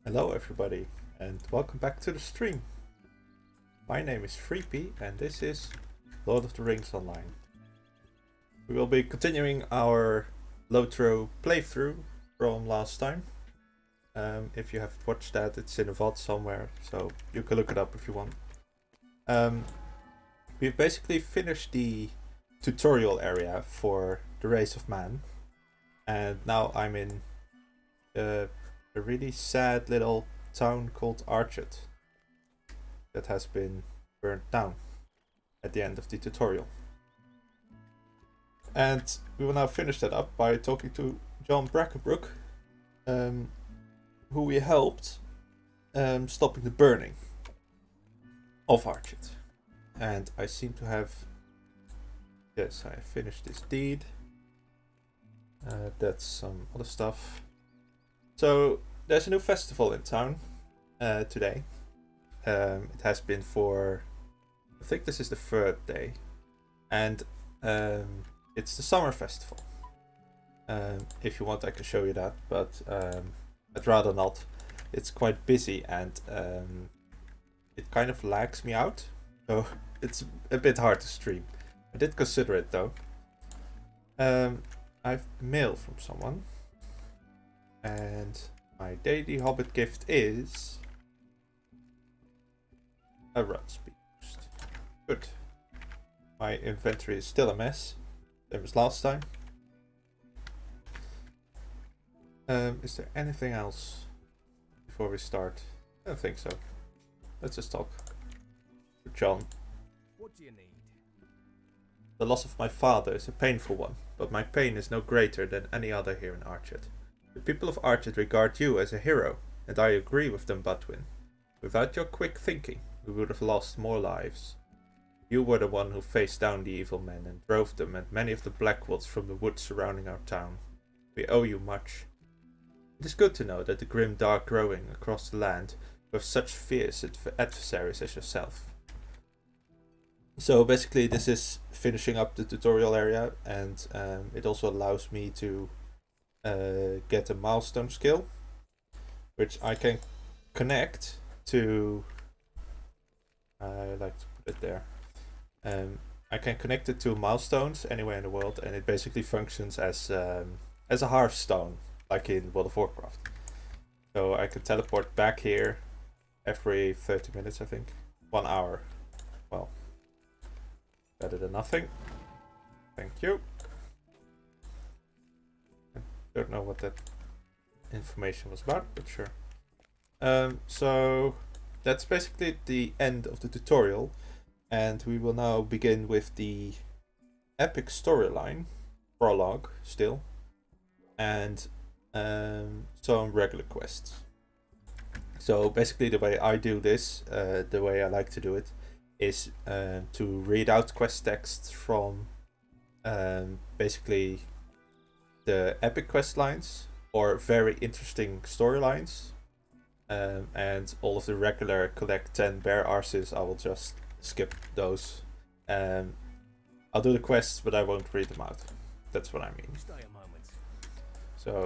Hello everybody and welcome back to the stream. My name is Freepy and this is Lord of the Rings Online. We will be continuing our Lotro playthrough from last time. If you haven't watched that, it's in a VOD somewhere, so you can look it up if you want. We've basically finished the tutorial area for the Race of Man, and now I'm in a really sad little town called Archet that has been burnt down at the end of the tutorial. And we will now finish that up by talking to John Brackenbrook, who we helped stopping the burning of Archet. And I seem to have... Yes, I finished this deed. That's some other stuff. So, there's a new festival in town today. It has been for... I think this is the third day. And it's the summer festival. If you want, I can show you that, but I'd rather not. It's quite busy and it kind of lags me out. So it's a bit hard to stream. I did consider it though. I've mail from someone. And my daily Hobbit gift is a run speed boost. Good. My inventory is still a mess, same as last time. Is there anything else before we start? I don't think so. Let's just talk to John. What do you need? The loss of my father is a painful one, but my pain is no greater than any other here in Archet. The people of Archet regard you as a hero, and I agree with them, Budwin. Without your quick thinking, we would have lost more lives. You were the one who faced down the evil men and drove them and many of the Blackwoods from the woods surrounding our town. We owe you much. It is good to know that the grim dark growing across the land with such fierce adversaries as yourself. So basically this is finishing up the tutorial area, and it also allows me to get a milestone skill, which I can connect to... I like to put it there. I can connect it to milestones anywhere in the world, and it basically functions as a hearthstone, like in World of Warcraft. So I can teleport back here every 30 minutes, I think. 1 hour. Well, better than nothing. Thank you. I don't know what that information was about, but sure. So that's basically the end of the tutorial, and we will now begin with the epic storyline, prologue still, and some regular quests. So basically the way I do this, the way I like to do it, is to read out quest texts from basically the epic quest lines or very interesting storylines, and all of the regular collect 10 bear arses, I will just skip those. I'll do the quests, but I won't read them out. That's what I mean. Stay a moment. So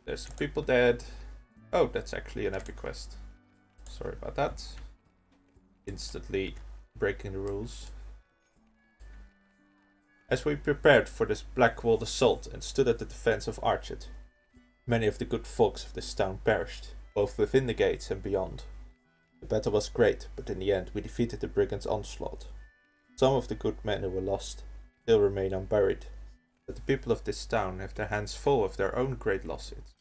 there's some people dead. Oh, that's actually an epic quest. Sorry about that. Instantly breaking the rules. As we prepared for this Blackwold assault and stood at the defense of Archet, many of the good folks of this town perished, both within the gates and beyond. The battle was great, but in the end we defeated the brigands' onslaught. Some of the good men who were lost still remain unburied, but the people of this town have their hands full of their own great losses.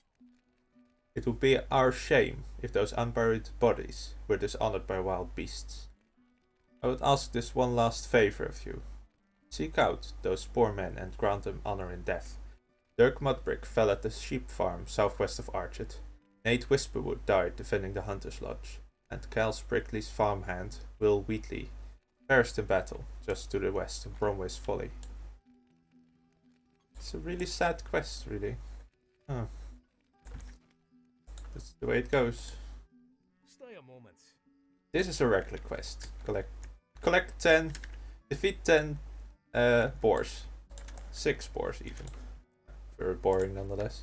It would be our shame if those unburied bodies were dishonored by wild beasts. I would ask this one last favor of you. Seek out those poor men and grant them honor in death. Dirk Mudbrick fell at the sheep farm southwest of Archet. Nate Whisperwood died defending the Hunter's Lodge, and Cal Sprickley's farmhand, Will Wheatley, perished in battle just to the west of Bromway's Folly. It's a really sad quest, really. Huh. That's the way it goes. Stay a moment. This is a regular quest. Collect 10, defeat 10 boars. 6 boars even. Very boring nonetheless.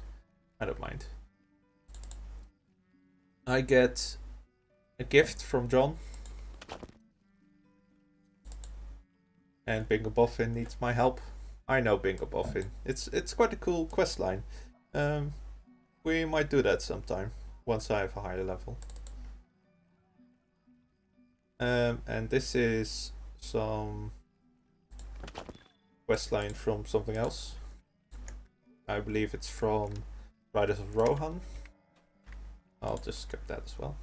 I don't mind. I get a gift from John. And Bingo Boffin needs my help. I know Bingo Boffin. It's quite a cool quest line. We might do that sometime once I have a higher level. And this is some quest line from something else. I believe it's from Riders of Rohan. I'll just skip that as well.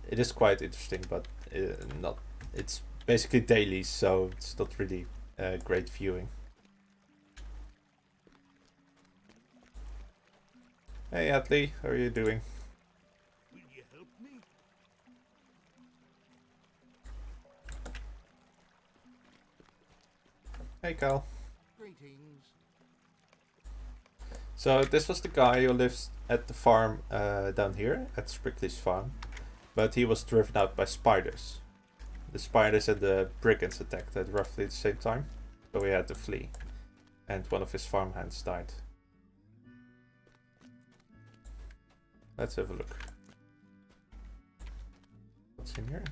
It is quite interesting, but not. It's basically daily, so it's not really great viewing. Hey Atlee, how are you doing? Will you help me? Hey Cal. Greetings. So this was the guy who lives at the farm down here, at Sprickley's farm. But he was driven out by spiders. The spiders and the brigands attacked at roughly the same time, so he had to flee. And one of his farmhands died. Let's have a look. What's in here?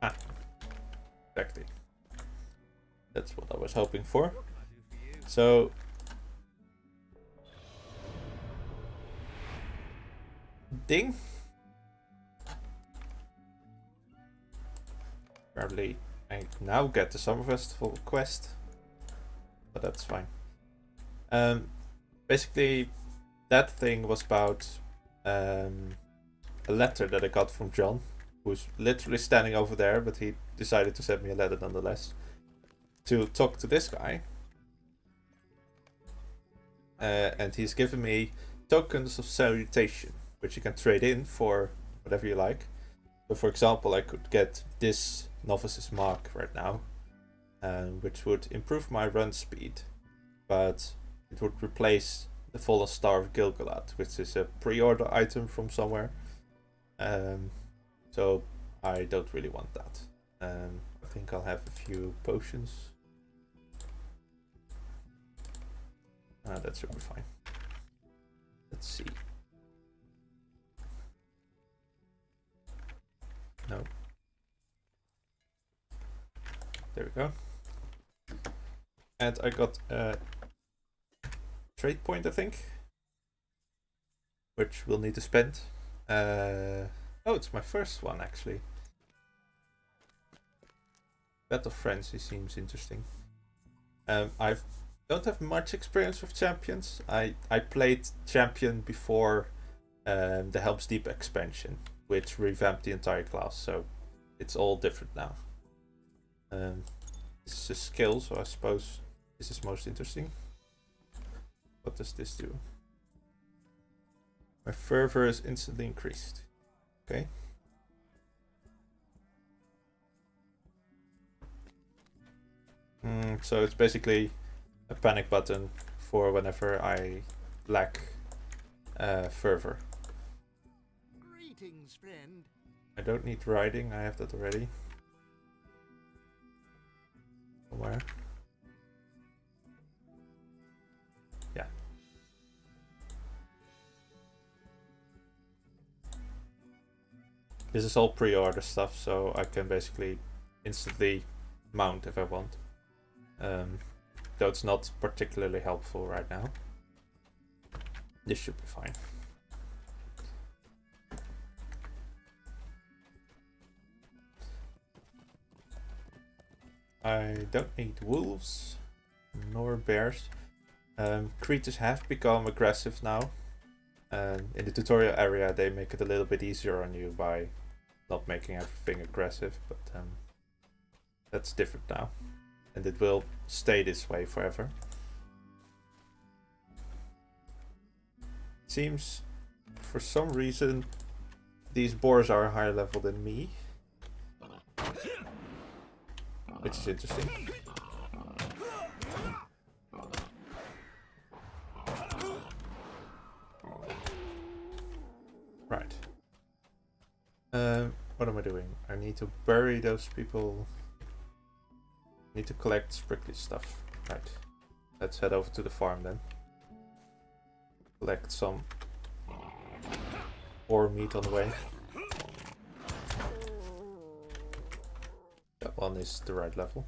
Ah, exactly. That's what I was hoping for. What can I do for you? So, ding. Apparently, I now get the Summer Festival quest, but that's fine. Basically, that thing was about a letter that I got from John, who's literally standing over there, but he decided to send me a letter nonetheless to talk to this guy. And he's given me tokens of salutation, which you can trade in for whatever you like. So for example, I could get this Novice's Mark right now, which would improve my run speed, but it would replace the Fallen Star of Gilgalad, which is a pre-order item from somewhere. So I don't really want that. I think I'll have a few potions. That should be fine. Let's see. No. There we go. And I got a trade point, I think, which we'll need to spend. Oh, it's my first one actually. Battle Frenzy seems interesting. I don't have much experience with champions. I played champion before the Helm's Deep expansion, which revamped the entire class, so it's all different now. This is a skill, so I suppose this is most interesting. What does this do? My fervor is instantly increased. Okay. So it's basically a panic button for whenever I lack fervor. Greetings, friend. I don't need riding, I have that already. Where? Yeah. This is all pre-order stuff, so I can basically instantly mount if I want. Though it's not particularly helpful right now. This should be fine. I don't need wolves nor bears. Creatures have become aggressive now. In the tutorial area they make it a little bit easier on you by not making everything aggressive, but that's different now. And it will stay this way forever. Seems for some reason these boars are a higher level than me, which is interesting. Right. What am I doing? I need to bury those people. Need to collect Sprigly stuff. Right. Let's head over to the farm then. Collect some boar meat on the way. That one is the right level.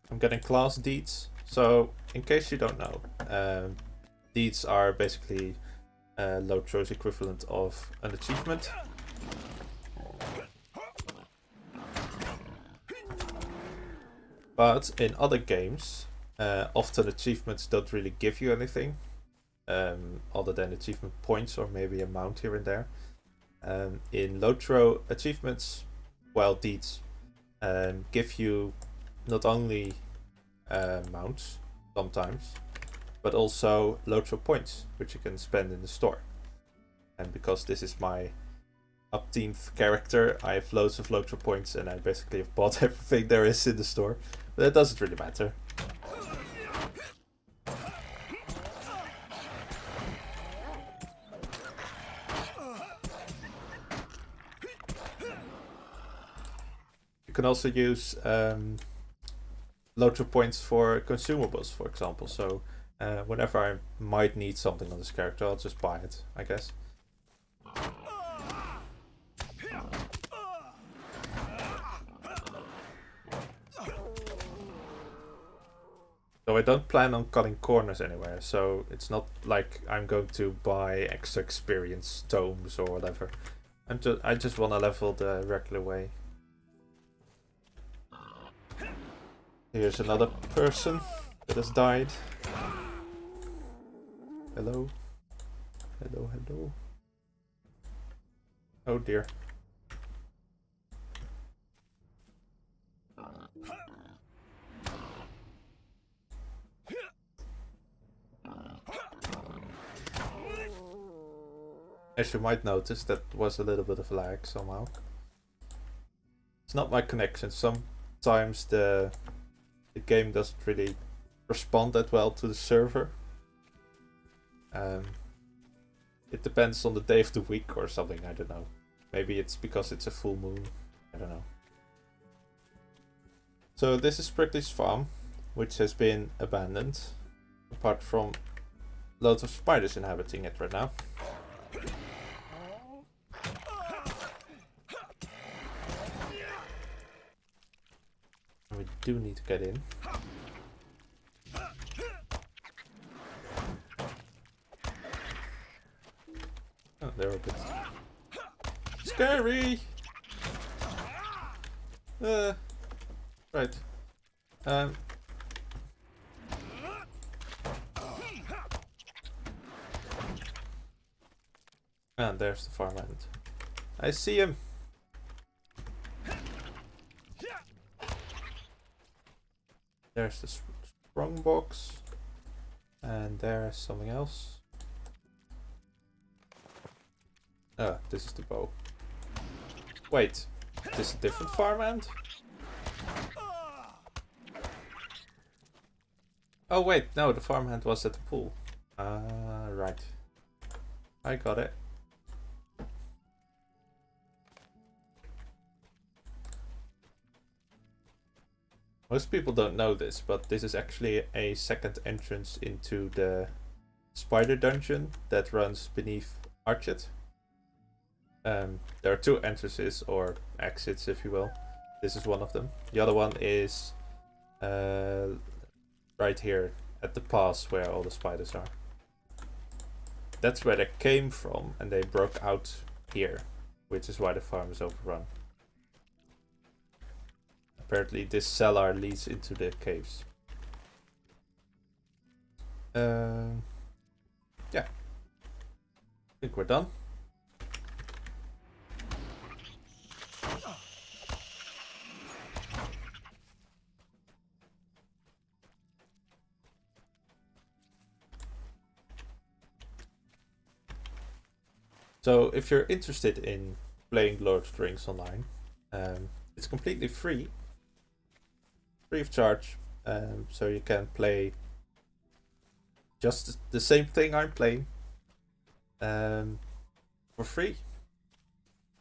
I'm getting class deeds. So, in case you don't know, deeds are basically Lotro's equivalent of an achievement. But in other games, often achievements don't really give you anything other than achievement points or maybe a mount here and there. In Lotro, achievements, well, deeds, give you not only mounts sometimes, but also Lotro points, which you can spend in the store. And because this is my up-teamed character, I have loads of Lotro points and I basically have bought everything there is in the store. But that doesn't really matter. You can also use Lotro points for consumables, for example. So whenever I might need something on this character, I'll just buy it, I guess. So I don't plan on cutting corners anywhere, so it's not like I'm going to buy extra experience tomes or whatever. I just want to level the regular way. Here's another person that has died. Hello. Hello, hello. Oh dear. As you might notice, that was a little bit of lag somehow. It's not my connection. Sometimes the game doesn't really respond that well to the server. It depends on the day of the week or something, I don't know. Maybe it's because it's a full moon, I don't know. So this is Sprigly's farm, which has been abandoned, apart from loads of spiders inhabiting it right now. And we do need to get in. Oh, they're a bit scary! Right. And there's the farmhand. I see him! There's the sprung box. And there's something else. Ah, this is the bow. Wait, this is a different farmhand? Oh wait, no, the farmhand was at the pool. Right. I got it. Most people don't know this, but this is actually a second entrance into the spider dungeon that runs beneath Archet. There are two entrances, or exits if you will. This is one of them. The other one is right here at the pass where all the spiders are. That's where they came from, and they broke out here, which is why the farm is overrun. Apparently this cellar leads into the caves. Yeah. I think we're done. So if you're interested in playing Lord of the Rings online, it's completely free of charge, so you can play just the same thing I'm playing, for free.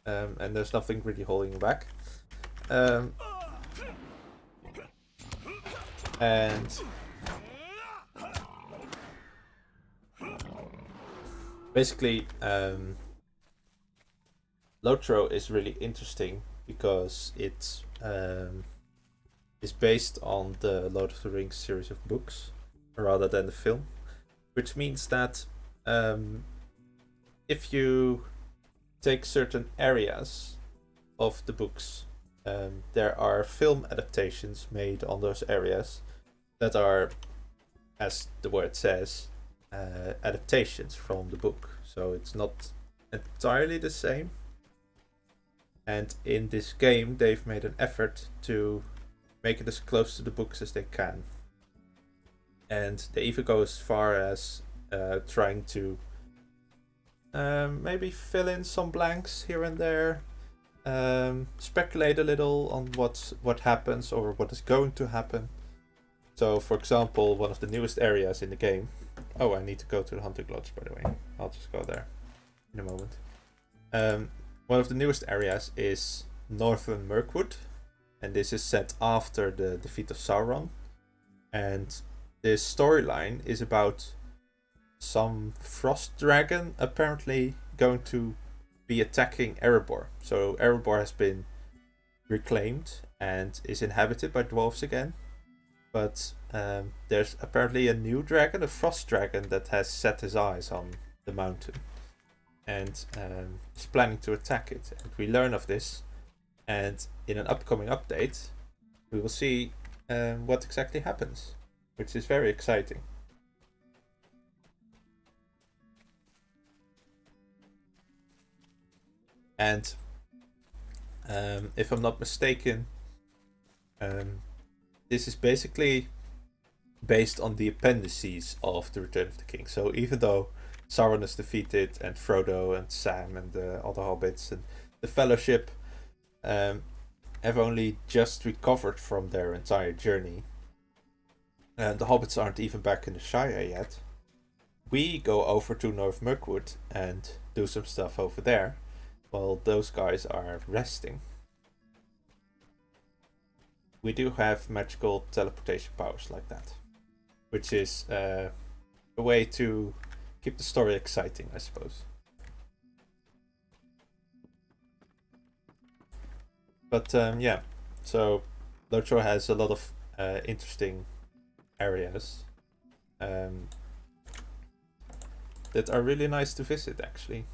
And there's nothing really holding you back. And basically, Lotro is really interesting because it is based on the Lord of the Rings series of books rather than the film, which means that if you take certain areas of the books, there are film adaptations made on those areas that are, as the word says, adaptations from the book. So it's not entirely the same. And in this game, they've made an effort to make it as close to the books as they can. And they even go as far as trying to maybe fill in some blanks here and there, speculate a little on what happens or what is going to happen. So, for example, one of the newest areas in the game. Oh, I need to go to the hunting lodge, by the way. I'll just go there in a moment. One of the newest areas is Northern Mirkwood, and this is set after the defeat of Sauron. And this storyline is about some frost dragon apparently going to be attacking Erebor. So Erebor has been reclaimed and is inhabited by dwarves again. But there's apparently a new dragon, a frost dragon, that has set his eyes on the mountain and is planning to attack it. And we learn of this, and in an upcoming update, we will see what exactly happens, which is very exciting. And if I'm not mistaken, this is basically based on the appendices of the Return of the King. So even though Sauron is defeated and Frodo and Sam and the other hobbits and the Fellowship have only just recovered from their entire journey, and the hobbits aren't even back in the Shire yet, we go over to North Mirkwood and do some stuff over there while those guys are resting. We do have magical teleportation powers like that, which is a way to keep the story exciting, I suppose. But yeah, so Lotro has a lot of interesting areas that are really nice to visit, actually.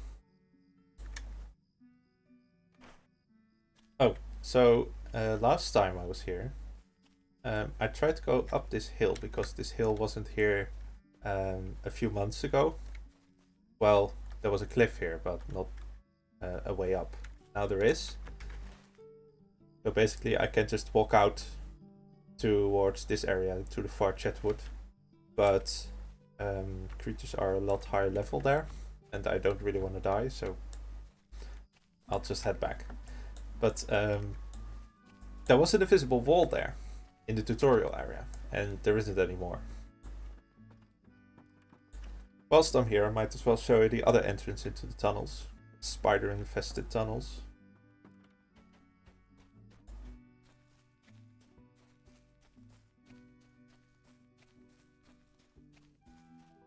Oh, so last time I was here, I tried to go up this hill because this hill wasn't here a few months ago. Well, there was a cliff here, but not a way up. Now there is. So basically I can just walk out towards this area, to the far Chetwood. But creatures are a lot higher level there, and I don't really want to die, so I'll just head back. But there was an invisible wall there in the tutorial area, and there isn't anymore. Whilst I'm here, I might as well show you the other entrance into the tunnels. Spider-infested tunnels.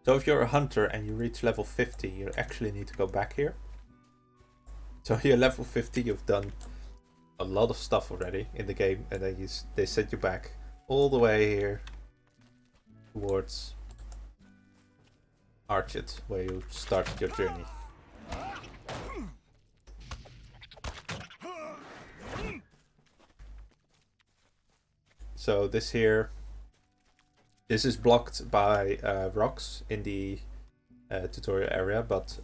So if you're a hunter and you reach level 50, you actually need to go back here. So you're level 50, you've done a lot of stuff already in the game, and then they send you back all the way here towards Archet, where you started your journey. So this is blocked by rocks in the tutorial area, but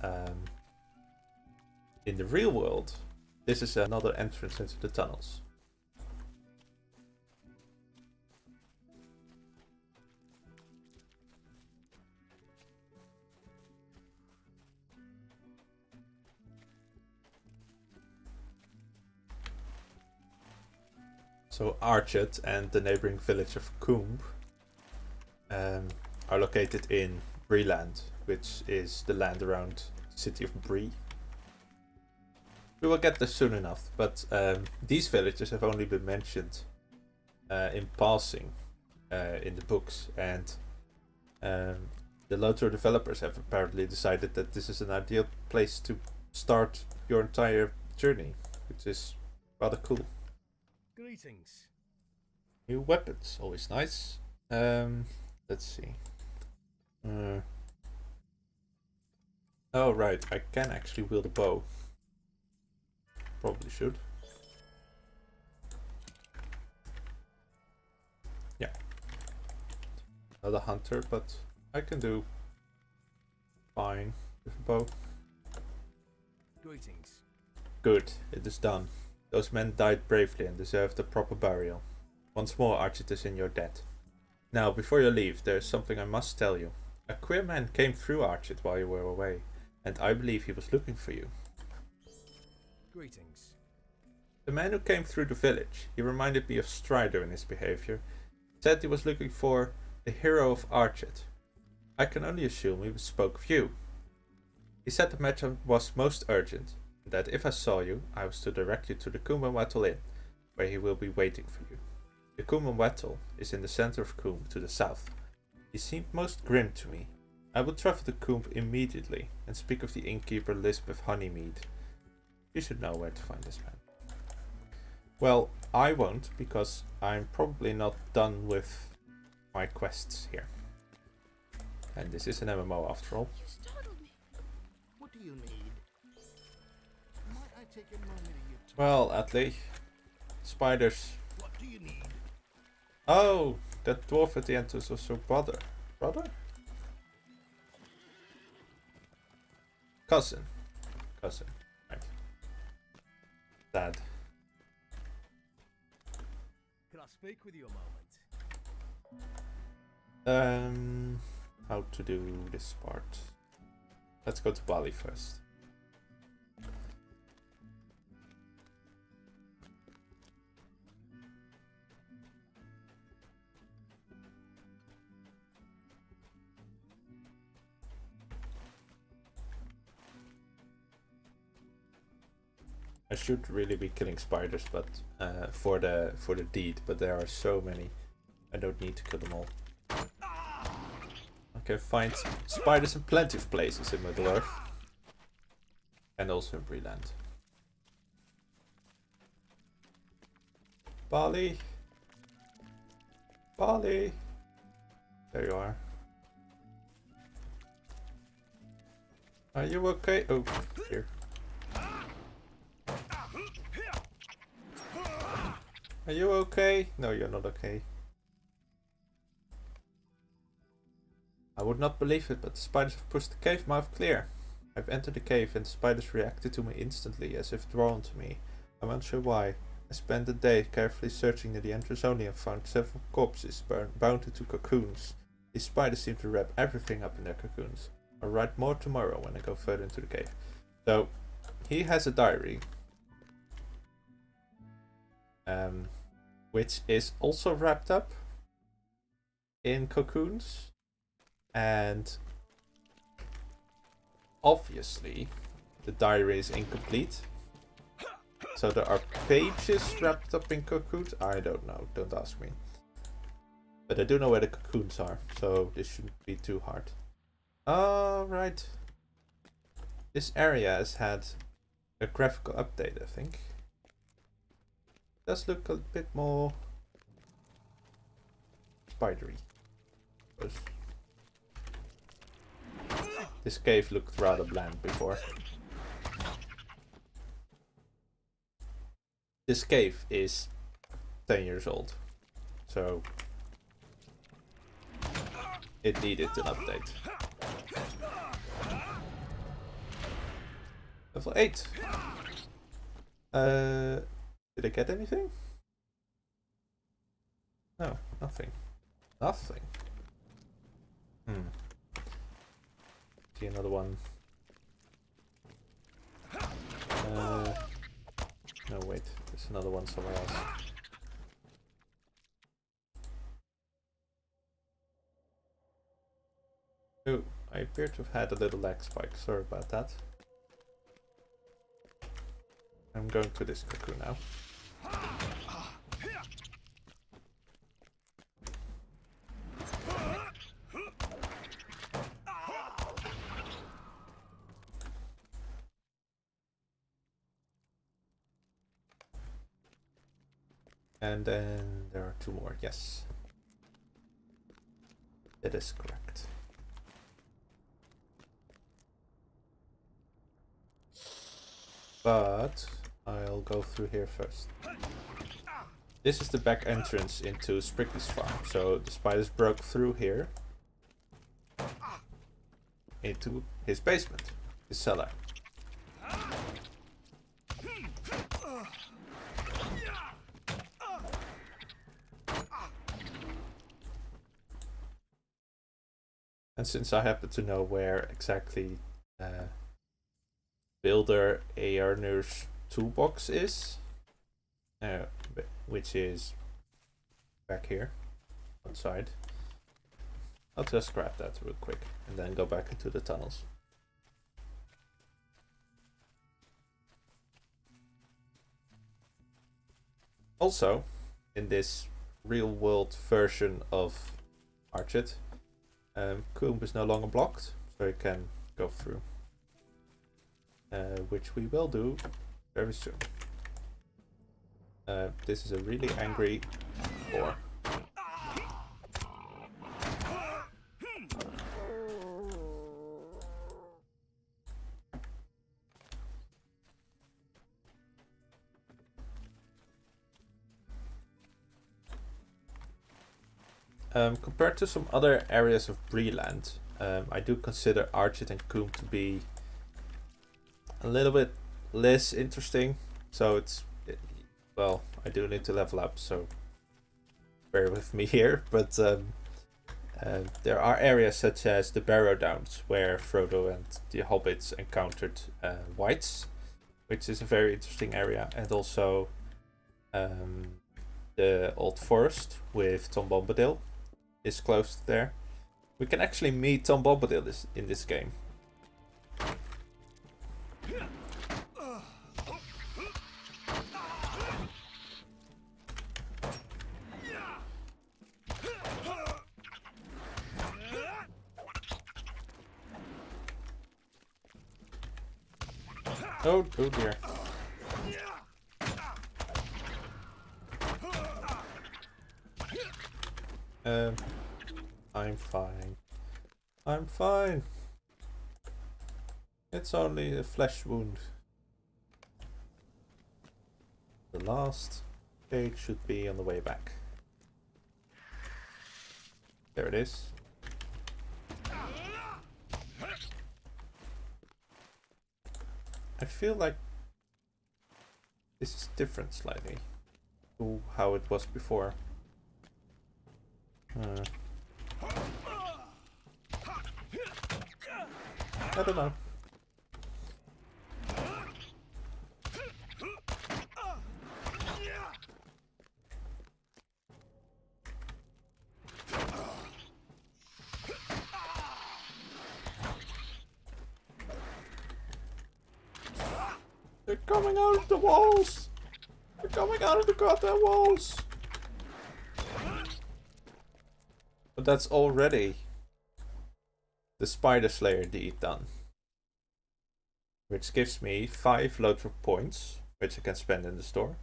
in the real world, this is another entrance into the tunnels. So Archet and the neighboring village of Coombe are located in Breeland, which is the land around the city of Bree. We will get there soon enough, but these villages have only been mentioned in passing in the books, and the LOTRO developers have apparently decided that this is an ideal place to start your entire journey, which is rather cool. Greetings. New weapons, always nice. Let's see. Oh right, I can actually wield a bow. Probably should. Yeah. Not a hunter, but I can do fine with a bow. Greetings. Good, it is done. Those men died bravely and deserved a proper burial. Once more, Archytas, in your debt. Now, before you leave, there is something I must tell you. A queer man came through Archet while you were away, and I believe he was looking for you. Greetings. The man who came through the village, he reminded me of Strider in his behavior. Said he was looking for the hero of Archet. I can only assume he spoke of you. He said the matter was most urgent, and that if I saw you, I was to direct you to the Coombe and Wattle Inn, where he will be waiting for you. The Coombe and Wattle is in the center of Coombe to the south. He seemed most grim to me. I will travel to Coombe immediately and speak of the innkeeper Lisbeth Honeymead. You should know where to find this man. Well, I won't, because I'm probably not done with my quests here. And this is an MMO after all. You startled me. What do you need? Might I take a moment of your time? Well, Atlee. Spiders. What do you need? Oh, that dwarf at the entrance was your brother. Brother? Cousin. Cousin. Right. Dad. Can I speak with you a moment? How to do this part? Let's go to Bali first. I should really be killing spiders, but for the deed, but there are so many. I don't need to kill them all. I can find spiders in plenty of places in Middle-earth. And also in Breland. Bali! Bali! There you are. Are you okay? Oh, here. Are you okay? No, you're not okay. I would not believe it, but the spiders have pushed the cave mouth clear. I've entered the cave and the spiders reacted to me instantly, as if drawn to me. I'm unsure why. I spent the day carefully searching near the entrance only and found several corpses bound into cocoons. These spiders seem to wrap everything up in their cocoons. I'll write more tomorrow when I go further into the cave. So, he has a diary. Which is also wrapped up in cocoons. And obviously the diary is incomplete. So there are pages wrapped up in cocoons. I don't know, don't ask me. But I do know where the cocoons are, so this shouldn't be too hard. Alright. This area has had a graphical update, I think. Does look a bit more spidery. This cave looked rather bland before. This cave is 10 years old, so it needed an update. Level 8. Did I get anything? No, nothing. Nothing. See another one. No, wait. There's another one somewhere else. Oh, I appear to have had a little lag spike. Sorry about that. I'm going to this cocoon now. And then there are 2 more, yes. That is correct. But I'll go through here first. This is the back entrance into Sprigly's farm. So the spiders broke through here into his basement, his cellar. And since I happen to know where exactly Builder Earner's toolbox is, which is back here outside, I'll just grab that real quick and then go back into the tunnels. Also, in this real world version of Archet, Coombe is no longer blocked, so you can go through. Which we will do very soon. This is a really angry boar. Compared to some other areas of Breeland, I do consider Archet and Coombe to be a little bit less interesting. So well, I do need to level up, so bear with me here. But there are areas such as the Barrow Downs, where Frodo and the hobbits encountered wights, which is a very interesting area, and also the Old Forest with Tom Bombadil is close there. We can actually meet Tom Bombadil in this game. Oh dear. I'm fine. I'm fine. It's only a flesh wound. The last page should be on the way back. There it is. I feel like this is different slightly to how it was before. I don't know. They're coming out of the walls! They're coming out of the goddamn walls! But that's already the Spider Slayer deed done. Which gives me 5 Lothric points, which I can spend in the store.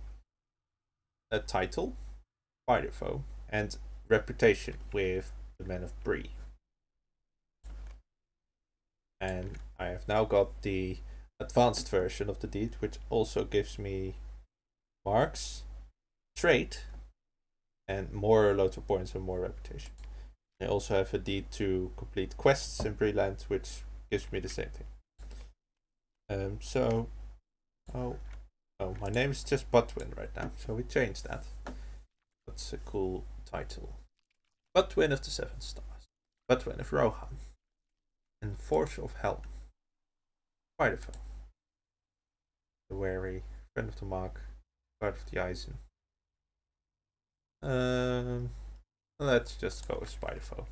A title, Spiderfoe, and reputation with the Men of Bree. And I have now got the advanced version of the deed, which also gives me marks, trait, and more Lothric points and more reputation. I also have a deed to complete quests in Breeland, which gives me the same thing. My name is just Budwin right now, so we changed that. That's a cool title. Budwin of the 7 Stars, Budwin of Rohan, Enforcer of Helm, Spiderfoe, the Wary, Friend of the Mark, Guard of the Eisen. Let's just go with Spiderfoe.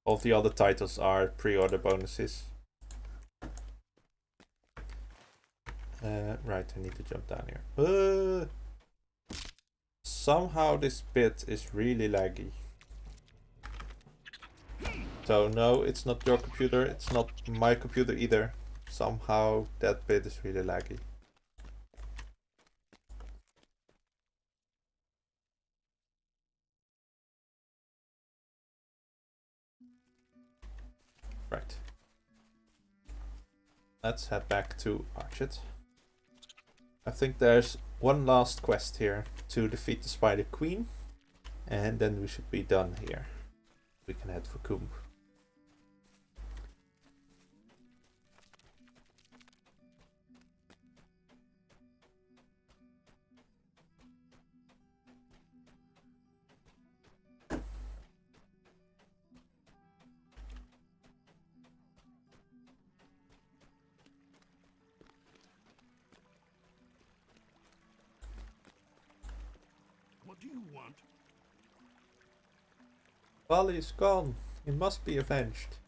All the other titles are pre-order bonuses. Right, I need to jump down here. Somehow this bit is really laggy. So no, it's not your computer, it's not my computer either. Somehow that bit is really laggy. Right. Let's head back to Archet. I think there's one last quest here to defeat the Spider Queen. And then we should be done here. We can head for Coombe. What do you want? Vali is gone. He must be avenged.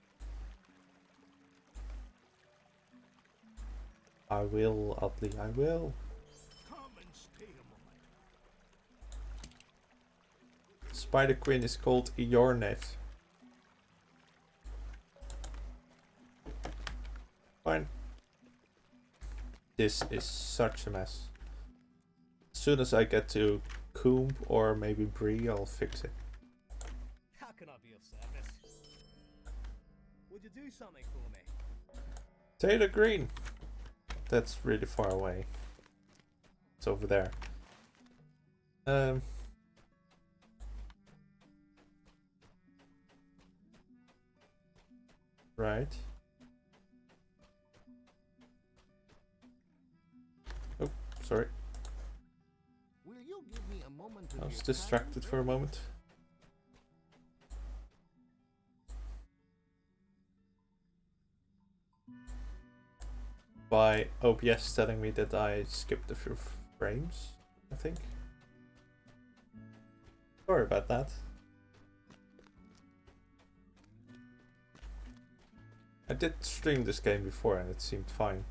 I will, Utley, I will. Come and stay a moment. Spider Queen is called Iorneth. Fine. This is such a mess. As soon as I get to Coombe or maybe Bree, I'll fix it. How can I be of service? Would you do something for me? Taylor Green. That's really far away. It's over there. Right. Oh, sorry. Will you give me a moment of I was your distracted time? for a moment. By OBS telling me that I skipped a few frames, I think. Sorry about that. I did stream this game before and it seemed fine.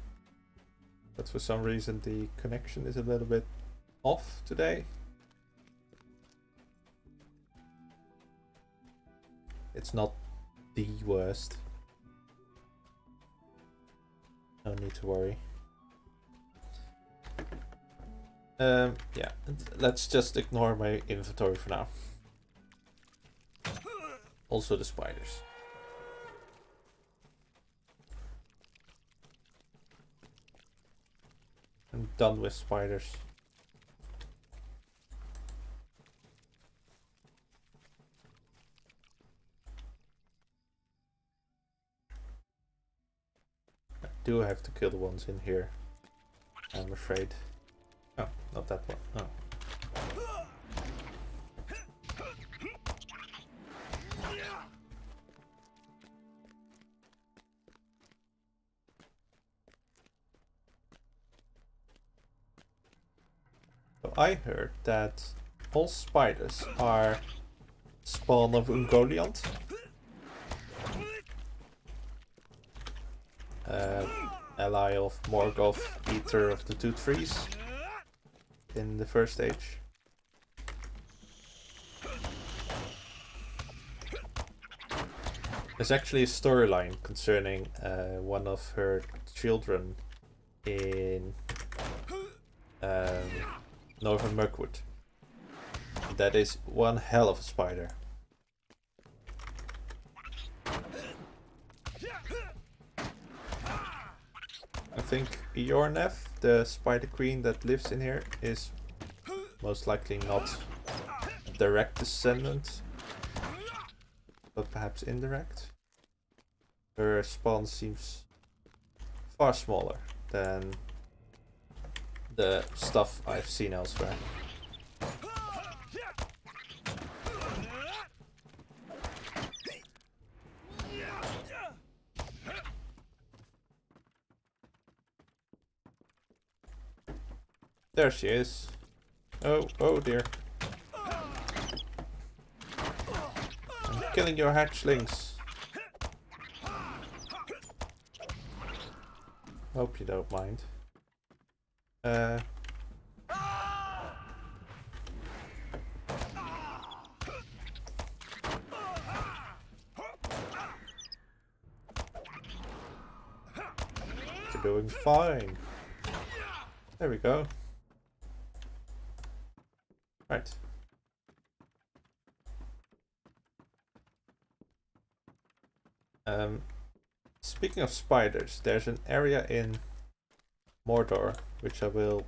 But for some reason the connection is a little bit off today. It's not the worst. No need to worry. Yeah, let's just ignore my inventory for now. Also the spiders. I'm done with spiders. I do have to kill the ones in here, I'm afraid. Oh, not that one. Oh. So I heard that all spiders are spawn of Ungoliant. Ally of Morgoth, Eater of the Two Trees in the first age. There's actually a storyline concerning one of her children in Northern Mirkwood. That is one hell of a spider. I think Iorneth, the Spider Queen that lives in here, is most likely not a direct descendant, but perhaps indirect. Her spawn seems far smaller than the stuff I've seen elsewhere. There she is. Oh, oh dear. I'm killing your hatchlings. Hope you don't mind. Uh, you're doing fine. There we go. Right. Speaking of spiders, there's an area in Mordor, which I will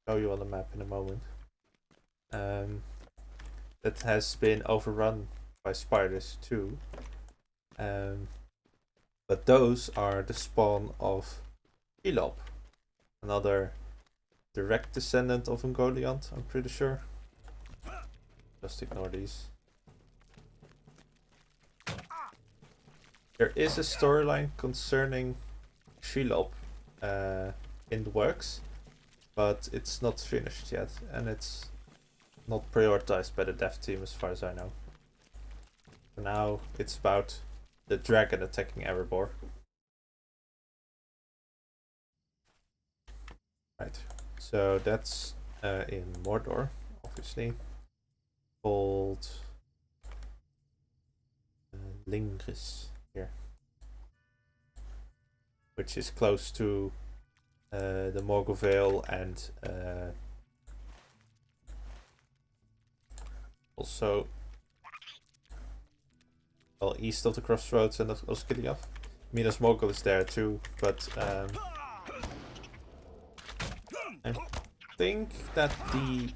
show you on the map in a moment, that has been overrun by spiders too. But those are the spawn of Shelob, another direct descendant of Ungoliant, I'm pretty sure. Just ignore these. There is a storyline concerning Shelob in the works, but it's not finished yet, and it's not prioritized by the dev team as far as I know. For now, it's about the dragon attacking Erebor. Right, so that's in Mordor, obviously, called Lingris here, which is close to the Morgulvale and also well east of the crossroads and of Osgiliath. Minas Morgul is there too, but I think that the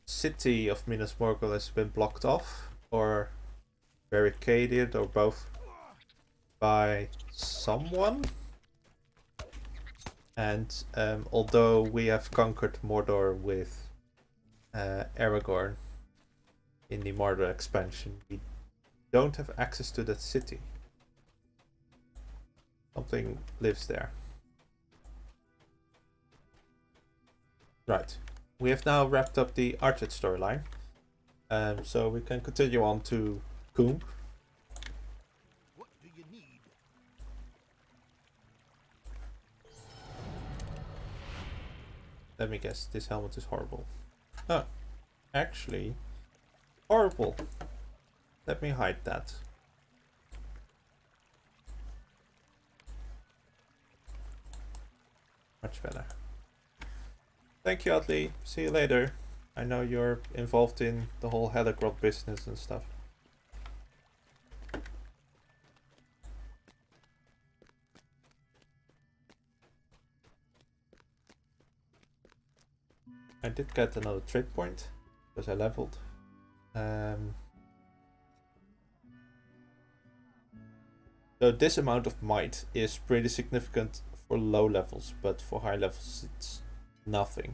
city of Minas Morgul has been blocked off or barricaded or both by someone. And although we have conquered Mordor with Aragorn in the Mordor expansion, we don't have access to that city. Something lives there. Right. We have now wrapped up the Archit storyline. So we can continue on to Coombe. What do you need? Let me guess, this helmet is horrible. Oh, actually, horrible. Let me hide that. Much better. Thank you, Atli. See you later. I know you're involved in the whole Heligrod business and stuff. I did get another trade point because I leveled. So this amount of might is pretty significant for low levels, but for high levels it's nothing.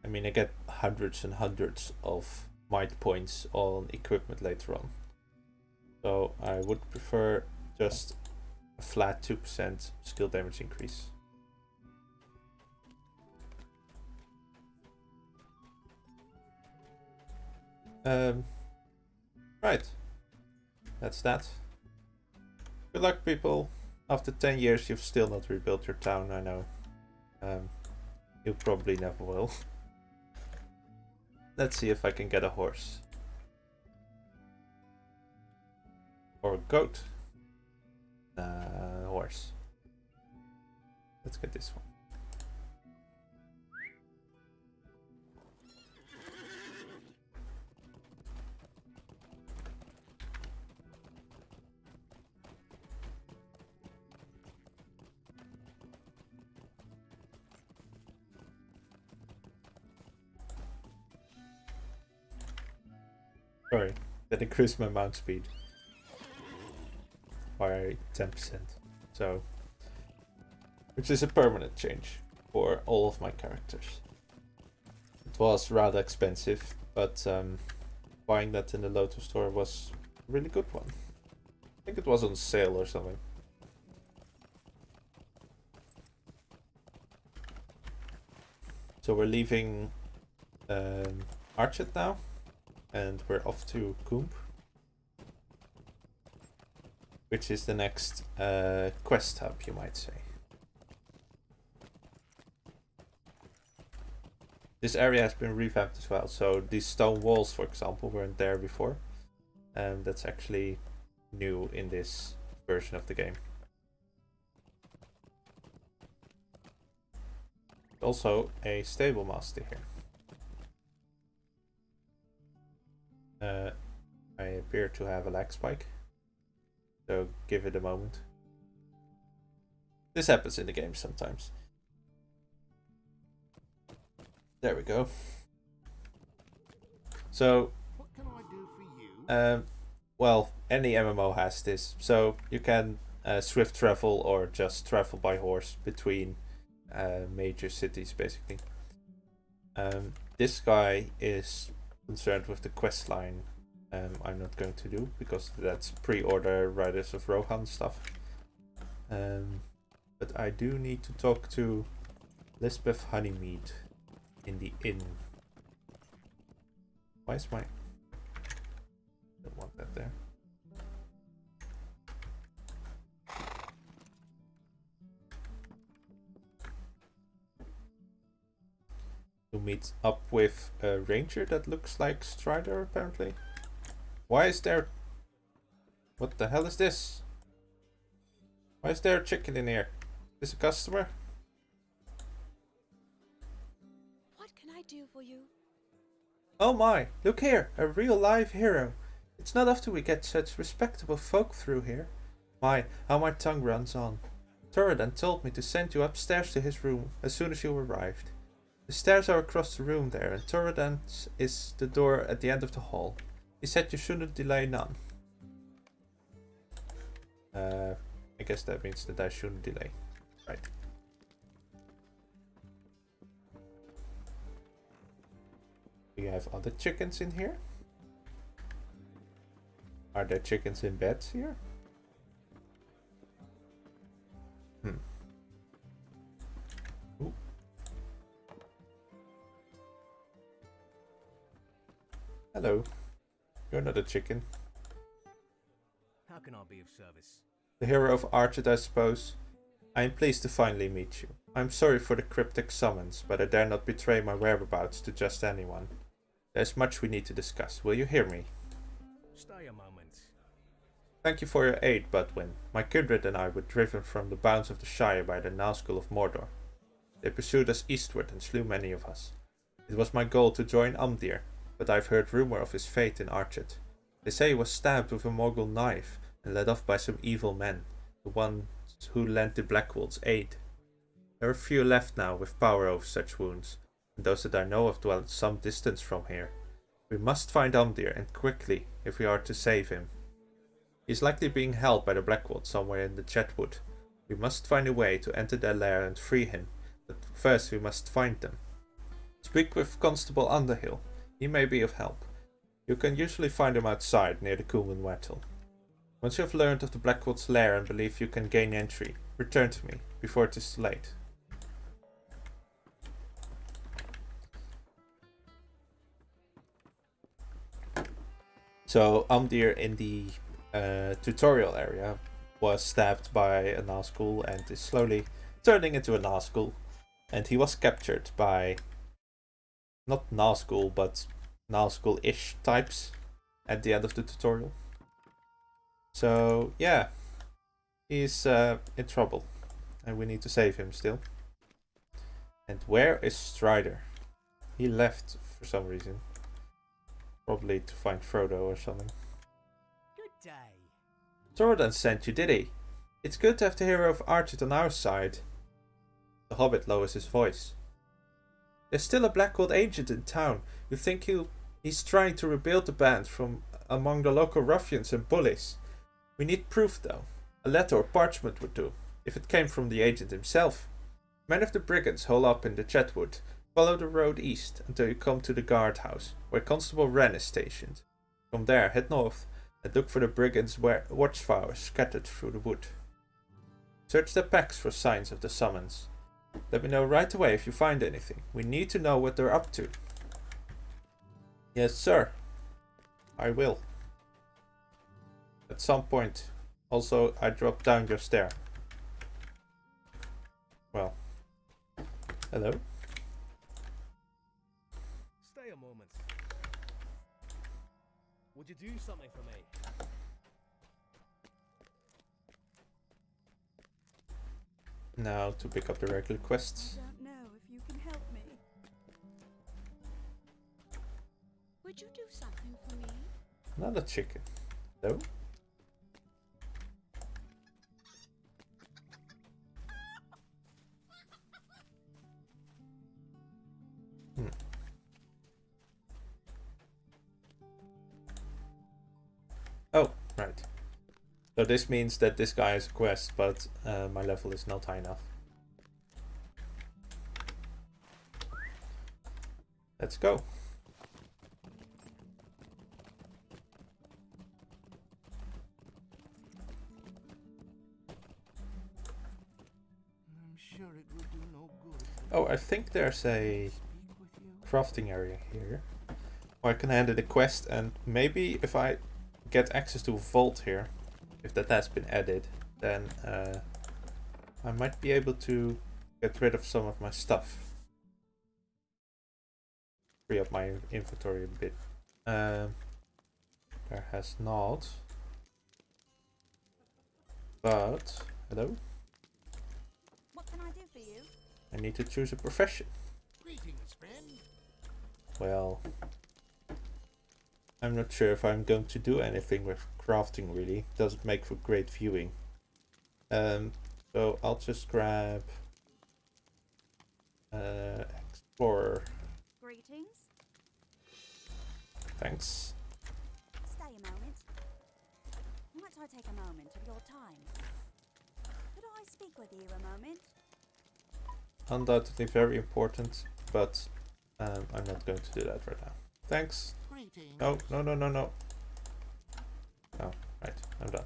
I mean, I get hundreds and hundreds of might points on equipment later on. So I would prefer just a flat 2% skill damage increase. Right. That's that. Good luck, people. After 10 years, you've still not rebuilt your town, I know. You probably never will. Let's see if I can get a horse. Or a goat. Nah, horse. Let's get this one. Sorry, that increased my mount speed by 10%. So, which is a permanent change for all of my characters. It was rather expensive, but buying that in the Lotus store was a really good one. I think it was on sale or something. So we're leaving Archit now. And we're off to Coombe, which is the next quest hub, you might say. This area has been revamped as well, so these stone walls, for example, weren't there before. And that's actually new in this version of the game. Also a stable master here. I appear to have a lag spike, so give it a moment. This happens in the game sometimes. There we go. So, What can I do for you? well, any MMO has this. So you can swift travel or just travel by horse between major cities, basically. This guy is concerned with the quest line. I'm not going to do because that's pre-order Riders of Rohan stuff. But I do need to talk to Lisbeth Honeymead in the inn. Why is my... Don't want that there. To meet up with a ranger that looks like Strider, apparently. Why is there... What the hell is this? Why is there a chicken in here? Is this a customer? What can I do for you? Oh my, look here, a real live hero. It's not often we get such respectable folk through here. My, how my tongue runs on. Torridan told me to send you upstairs to his room as soon as you arrived. The stairs are across the room there, and Torridan's is the door at the end of the hall. He said you shouldn't delay none. I guess that means that I shouldn't delay. Right. Do you have other chickens in here? Are there chickens in beds here? Ooh. Hello. You're not a chicken. How can I be of service? The hero of Archet, I suppose. I am pleased to finally meet you. I am sorry for the cryptic summons, but I dare not betray my whereabouts to just anyone. There is much we need to discuss. Will you hear me? Stay a moment. Thank you for your aid, Budwin. My kindred and I were driven from the bounds of the Shire by the Nazgul of Mordor. They pursued us eastward and slew many of us. It was my goal to join Umdir, but I've heard rumor of his fate in Archet. They say he was stabbed with a Morgul knife and led off by some evil men, the ones who lent the Blackwolves aid. There are few left now with power over such wounds, and those that I know of dwell at some distance from here. We must find Umdir, and quickly, if we are to save him. He is likely being held by the Blackwolves somewhere in the Chetwood. We must find a way to enter their lair and free him, but first we must find them. Speak with Constable Underhill. He may be of help. You can usually find him outside near the Kumen Wattle. Once you have learned of the Blackwolves' lair and believe you can gain entry, return to me before it is too late. So Umdir in the tutorial area was stabbed by a Nazgul and is slowly turning into a Nazgul. And he was captured by not Nazgul, but Nazgul-ish types at the end of the tutorial. So yeah, he's in trouble and we need to save him still. And where is Strider? He left for some reason. Probably to find Frodo or something. Good day. Torridan sent you, did he? It's good to have the hero of Archet on our side. The Hobbit lowers his voice. There's still a Blackwood agent in town. You think he's trying to rebuild the band from among the local ruffians and bullies. We need proof though. A letter or parchment would do, if it came from the agent himself. Men of the brigands hole up in the Chetwood. Follow the road east until you come to the guardhouse, where Constable Wren is stationed. From there, head north and look for the brigands' watchtowers scattered through the wood. Search their packs for signs of the summons. Let me know right away if you find anything. We need to know what they're up to. Yes, sir. I will. At some point. Also, I dropped down your stair. Well. Hello. Would you do something for me? Now to pick up the regular quests. I don't know if you can help me. Would you do something for me? Another chicken. No? Oh, right. So this means that this guy has a quest, but my level is not high enough. Let's go. I'm sure it will do no good. Oh, I think there's a Speak with you. crafting area here. Or I can handle the quest, and maybe if I get access to a vault here, if that has been added, then I might be able to get rid of some of my stuff. Free up my inventory a bit. There has not. But, hello? What can I do for you? I need to choose a profession. Greetings, friend. Well, I'm not sure if I'm going to do anything with crafting really. Doesn't make for great viewing. So I'll just grab Explorer. Greetings. Thanks. Stay a moment. Might I take a moment of your time? Could I speak with you a moment? Undoubtedly very important, but I'm not going to do that right now. Thanks. Greetings. No, no, no, no, no. Oh, right, I'm done.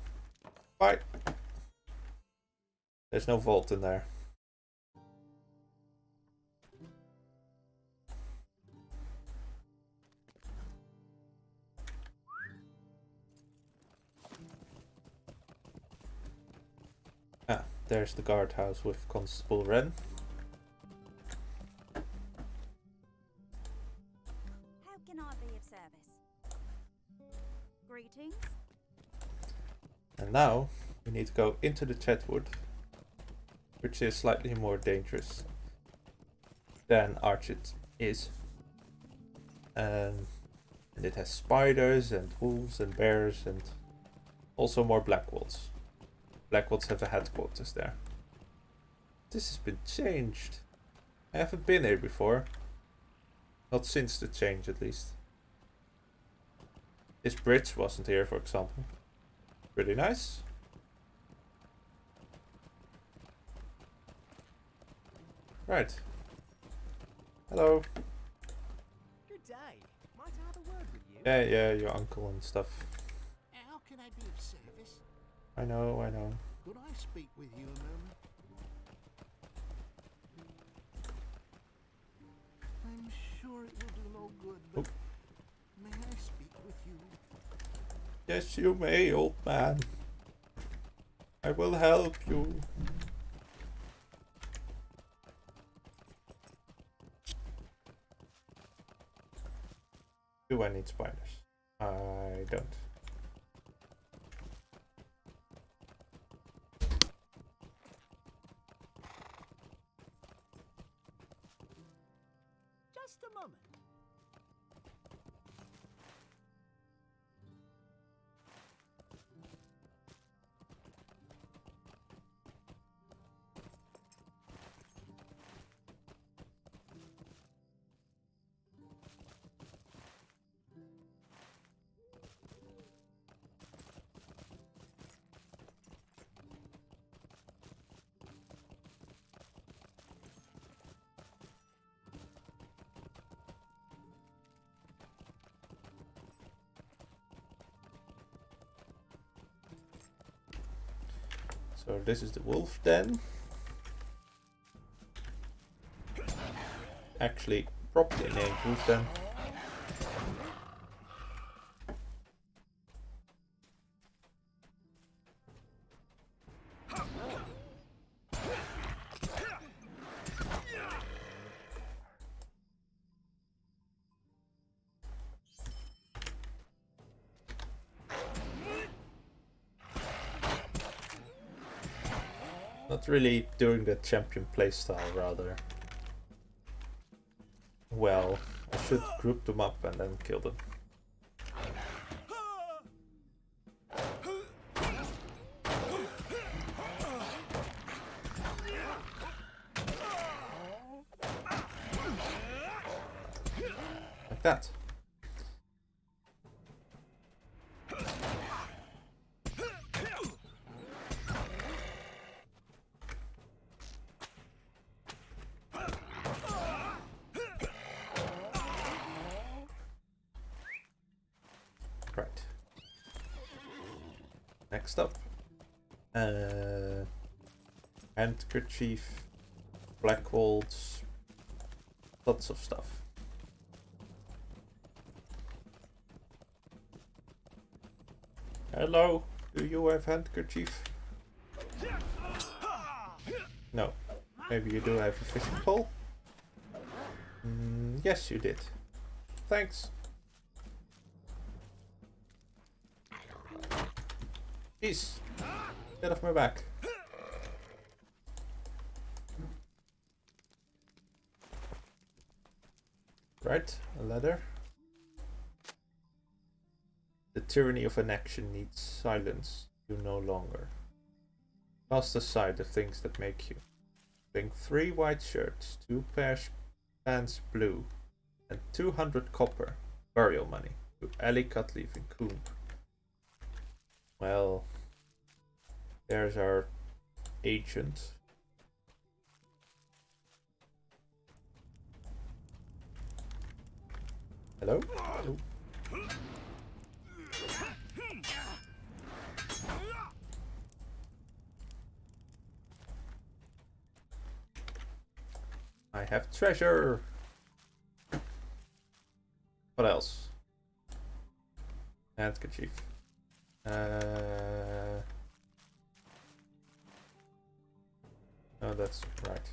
Bye. There's no vault in there. Ah, there's the guardhouse with Constable Wren. How can I be of service? Greetings. And now we need to go into the Chetwood, which is slightly more dangerous than Archet is. And it has spiders and wolves and bears and also more Blackwolves. Blackwolves have a headquarters there. This has been changed. I haven't been here before. Not since the change, at least. This bridge wasn't here, for example. Pretty nice. Right. Hello. Good day. Might I have a word with you? Yeah, your uncle and stuff. How can I be of service? I know, I know. Could I speak with you a moment? I'm sure it will do no good, but may I speak with you? Yes, you may, old man. I will help you. Do I need spiders? I don't. Just a moment. So this is the wolf den. Actually, properly named wolf den. Not really doing the champion playstyle, rather. Well, I should group them up and then kill them. Like that. Right. Next up. Handkerchief, black waltz, lots of stuff. Hello, do you have handkerchief? No. Maybe you do have a fishing pole? Yes, you did. Thanks. Jeez. Get off my back. Right, a ladder. The tyranny of inaction needs silence. You no longer. Cast aside the things that make you. Bring 3 white shirts, 2 pairs pants blue, and 200 copper burial money to Ali Cutleaf in Coombe. Well, there's our agent. Hello? Oh. I have treasure. What else? Handkerchief. Oh, that's right.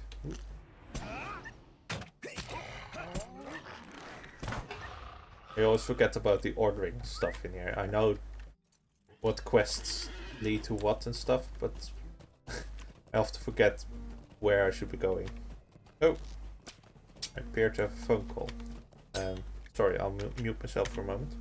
I always forget about the ordering stuff in here. I know what quests lead to what and stuff, but I often forget where I should be going. Oh, I appear to have a phone call. Sorry, I'll mute myself for a moment.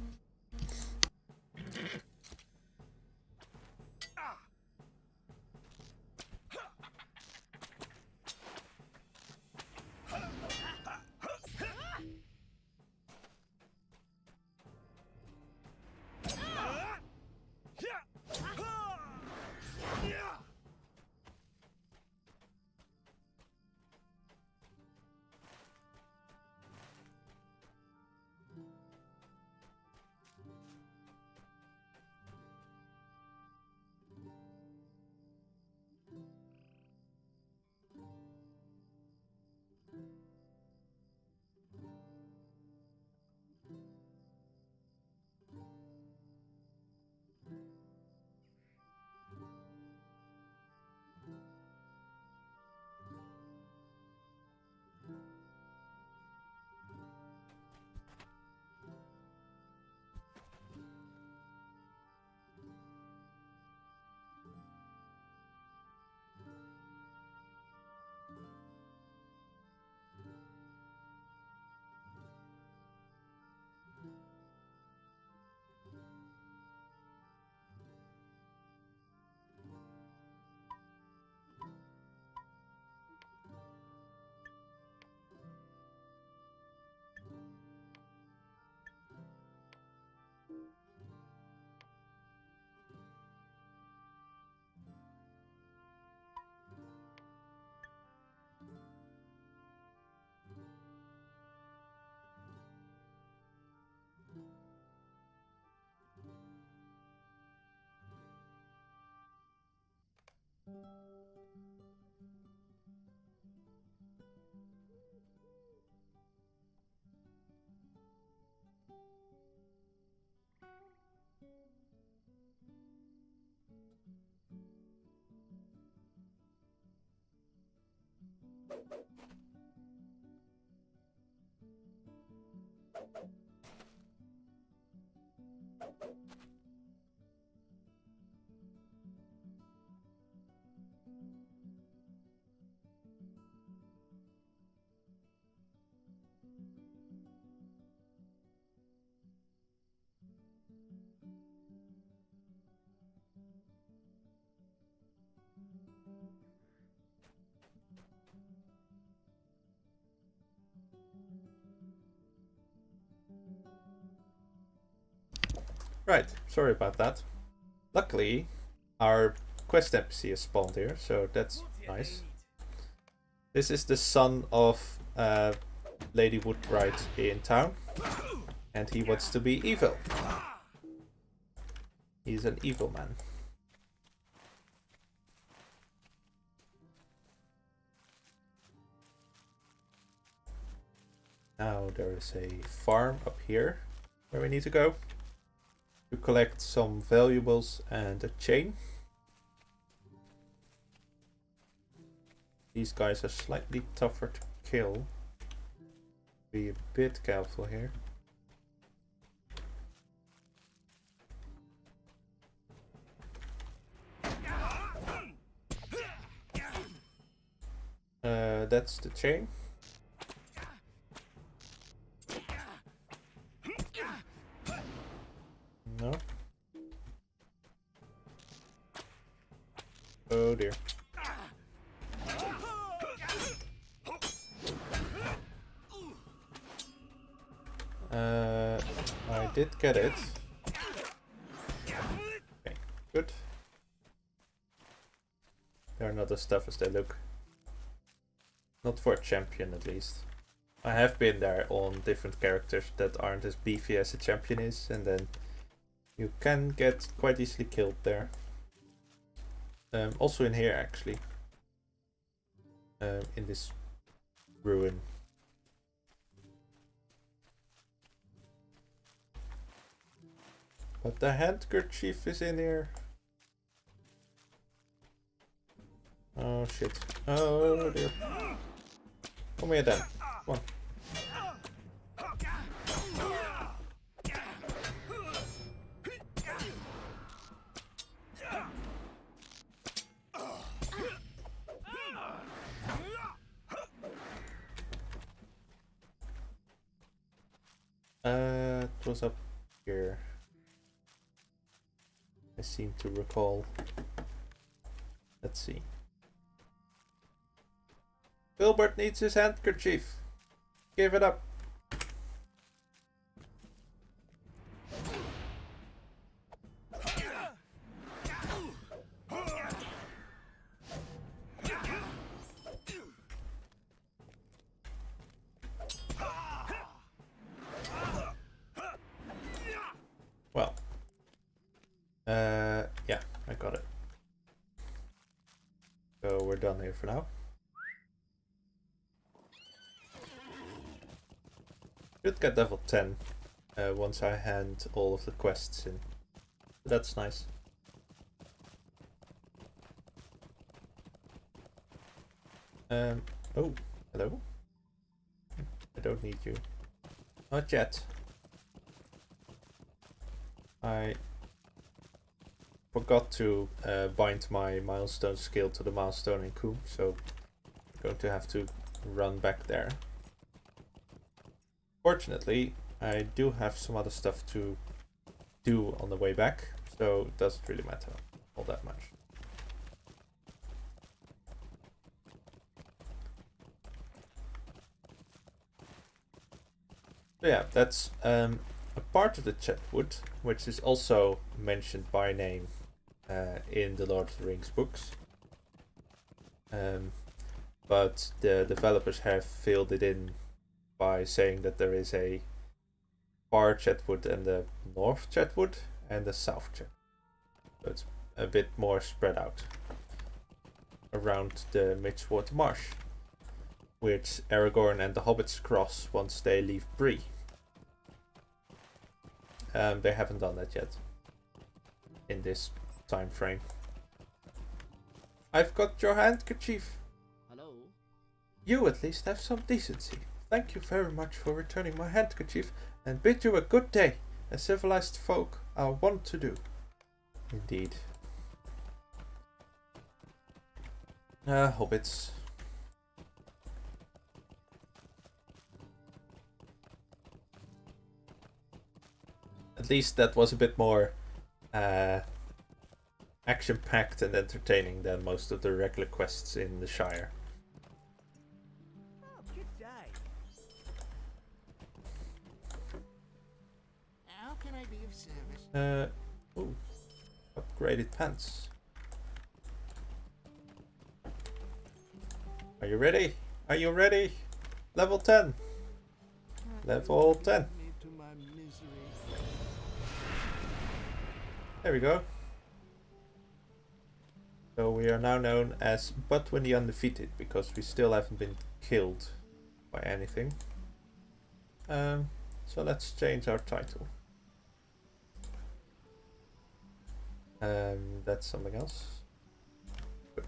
Right, sorry about that. Luckily, our quest NPC is spawned here, so that's What do you nice. need? This is the son of Lady Woodwright in town, and he wants to be evil. He's an evil man. Now there is a farm up here where we need to go to collect some valuables and a chain. These guys are slightly tougher to kill. Be a bit careful here. That's the chain. No. Oh dear. I did get it. Okay, good. They're not as tough as they look. Not for a champion, at least. I have been there on different characters that aren't as beefy as a champion is, and then you can get quite easily killed there. Also in here, actually. In this ruin. But the handkerchief is in here. Oh shit. Oh dear. Come here then. Come on. It was up here. I seem to recall. Let's see. Filbert needs his handkerchief. Give it up. Well. Yeah, I got it. So we're done here for now. Should get level 10 once I hand all of the quests in. So that's nice. Oh, hello. I don't need you. Not yet. I forgot to bind my milestone skill to the milestone in Coombe, so I'm going to have to run back there. Fortunately, I do have some other stuff to do on the way back, so it doesn't really matter all that much. So yeah, that's a part of the Chetwood, which is also mentioned by name in the Lord of the Rings books. But the developers have filled it in by saying that there is a Far Chetwood and the North Chetwood and the South Chetwood. So it's a bit more spread out around the Midgewater Marsh, which Aragorn and the hobbits cross once they leave Bree. They haven't done that yet in this time frame. I've got your handkerchief. Hello? You at least have some decency. Thank you very much for returning my handkerchief, and bid you a good day, as civilized folk are wont to do. Indeed. Hobbits. At least that was a bit more action-packed and entertaining than most of the regular quests in the Shire. Oh, good day. How can I be of service? Ooh, upgraded pants. Are you ready? Are you ready? Level 10. Level 10. Me to my misery. There we go. So we are now known as Budwin the Undefeated because we still haven't been killed by anything. So let's change our title. That's something else. Good.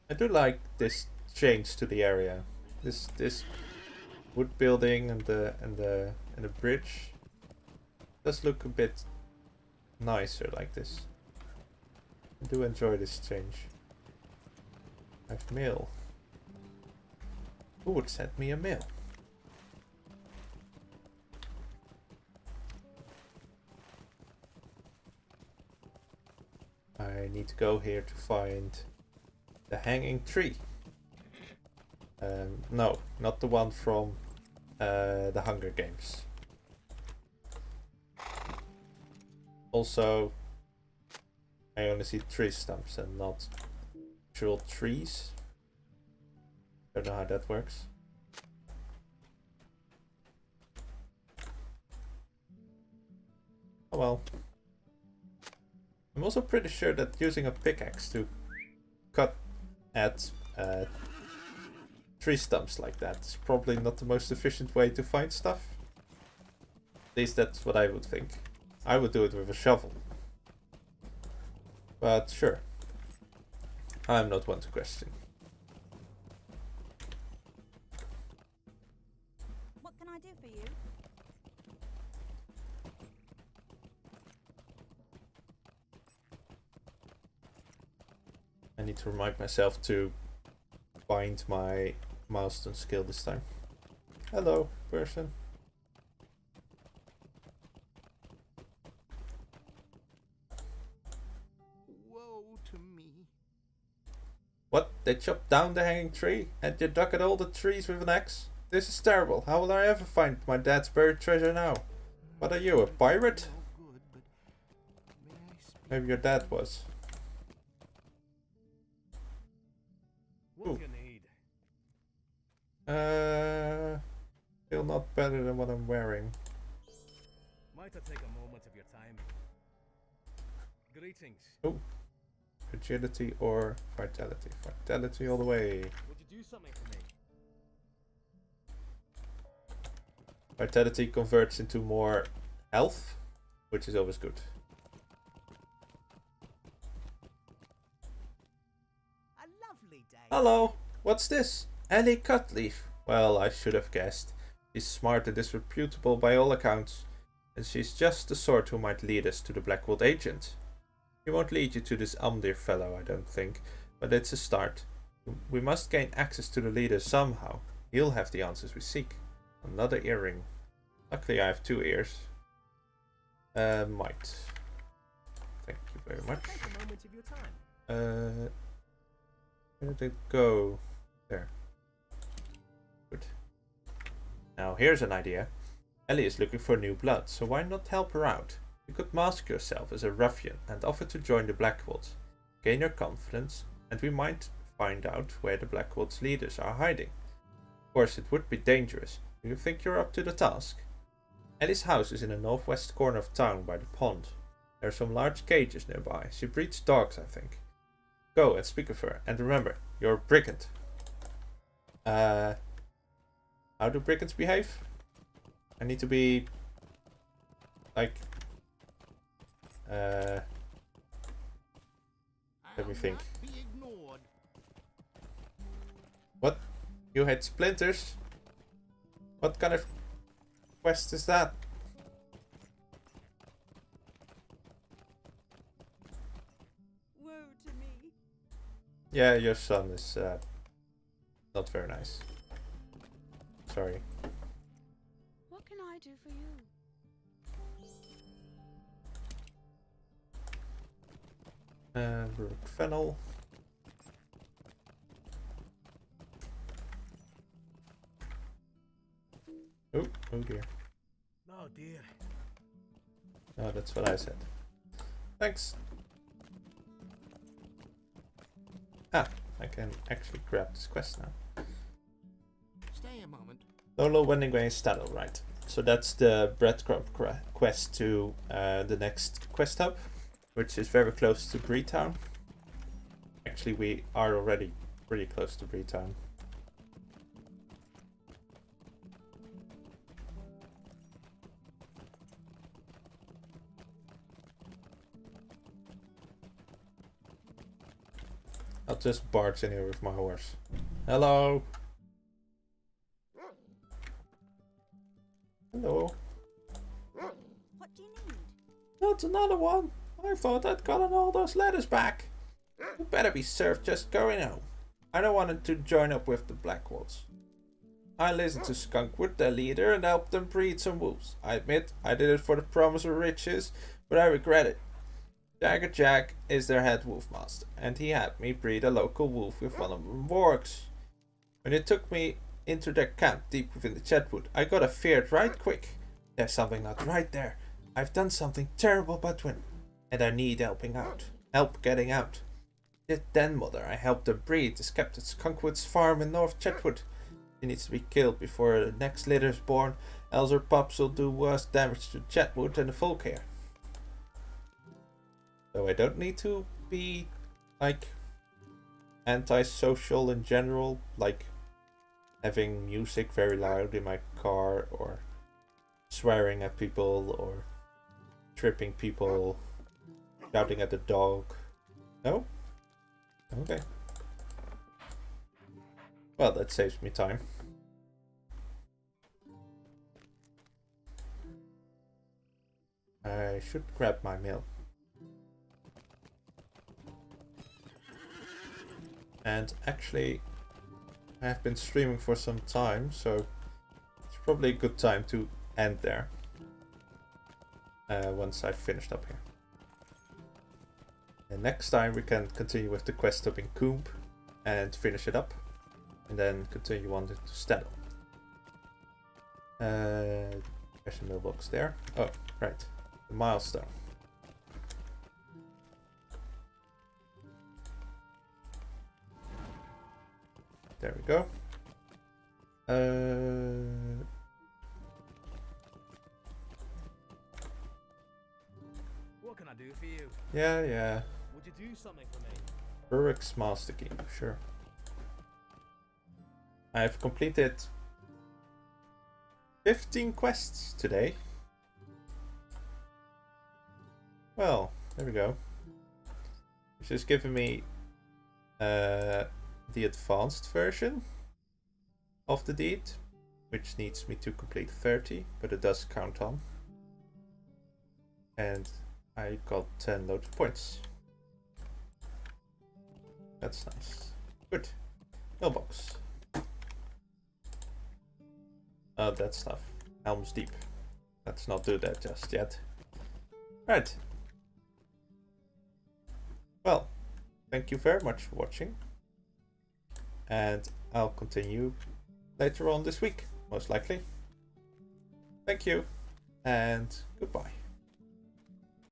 I do like this change to the area. This wood building and the bridge does look a bit nicer like this. I do enjoy this change. I have mail. Who would send me a mail? I need to go here to find the hanging tree. No, not the one from the Hunger Games. Also, I only see tree stumps and not actual trees. Don't know how that works. Oh well. I'm also pretty sure that using a pickaxe to cut at tree stumps like that is probably not the most efficient way to find stuff. At least that's what I would think. I would do it with a shovel. But sure. I'm not one to question. What can I do for you? I need to remind myself to find my milestone skill this time. Hello, person. Woe to me. What? They chopped down the hanging tree and you dug at all the trees with an axe? This is terrible. How will I ever find my dad's buried treasure now? What are you, a pirate? No good, but may I speak? Maybe your dad was. What Ooh. do you need? Still not better than what I'm wearing. Might I take a moment of your time? Greetings. Agility or vitality? Vitality all the way. Would you do something for me? Vitality converts into more health, which is always good. A lovely day. Hello, what's this? Ellie Cutleaf. Well, I should have guessed. She's smart and disreputable by all accounts, and she's just the sort who might lead us to the Blackwood agent. He won't lead you to this Umdir fellow, I don't think, but it's a start. We must gain access to the leader somehow. He'll have the answers we seek. Another earring. Luckily I have 2 ears. Might. Thank you very much. Take a moment of your time. Where did it go? There. Good. Now here's an idea. Ellie is looking for new blood, so why not help her out? You could mask yourself as a ruffian and offer to join the Blackwoods. Gain her confidence, and we might find out where the Blackwoods leaders are hiding. Of course, it would be dangerous. Do you think you're up to the task? Ellie's house is in the northwest corner of town by the pond. There are some large cages nearby. She breeds dogs, I think. Go and speak with her, and remember, you're a brigand. How do brigands behave? I need to be like let me I'll think. not be ignored. What? You hate splinters? What kind of quest is that? Woe to me. Yeah, your son is not very nice. Sorry. What can I do for you? Rook Fennel. Oh dear. Oh dear. No, that's what I said. Thanks. Ah, I can actually grab this quest now. Stay a moment. Lolo Wendingway Staddle, right. So that's the breadcrumb quest to the next quest hub, which is very close to Breetown. Actually, we are already pretty close to Breetown. I'll just barge in here with my horse. Hello! Hello. What do you need? Not another one! I thought I'd gotten all those letters back. You better be served just going home. I don't want to join up with the Blackwoods. I listened to Skunkwood, their leader, and helped them breed some wolves. I admit, I did it for the promise of riches, but I regret it. Jagger Jack is their head wolf master, and he had me breed a local wolf with one of them wargs. When they took me into their camp deep within the Chetwood, I got afeared right quick. There's something not right there. I've done something terrible, Budwin, and I need help getting out. Then, mother, I helped them breed is kept at Skunkwood's farm in North Chetwood. He needs to be killed before the next litter is born, else her pups will do worse damage to Chetwood than the folk here. So I don't need to be, like, antisocial in general, like having music very loud in my car, or swearing at people, or tripping people, shouting at the dog. No? Okay. Well, that saves me time. I should grab my mail. And actually, I have been streaming for some time, so it's probably a good time to end there. Once I've finished up here. And next time we can continue with the quest up in Coombe and finish it up. And then continue on to Staddle. There's a mailbox there. Oh, right. The milestone. There we go. What can I do for you? Yeah. Would you do something for me? Rurik's Master Key, sure. I've completed 15 quests today. Well, there we go. Which has given me the advanced version of the deed, which needs me to complete 30, but it does count on. And I got 10 loads of points. That's nice. Good. Mailbox. Oh, that stuff. Helm's Deep. Let's not do that just yet. Right. Well, thank you very much for watching. And I'll continue later on this week, most likely. Thank you, and goodbye.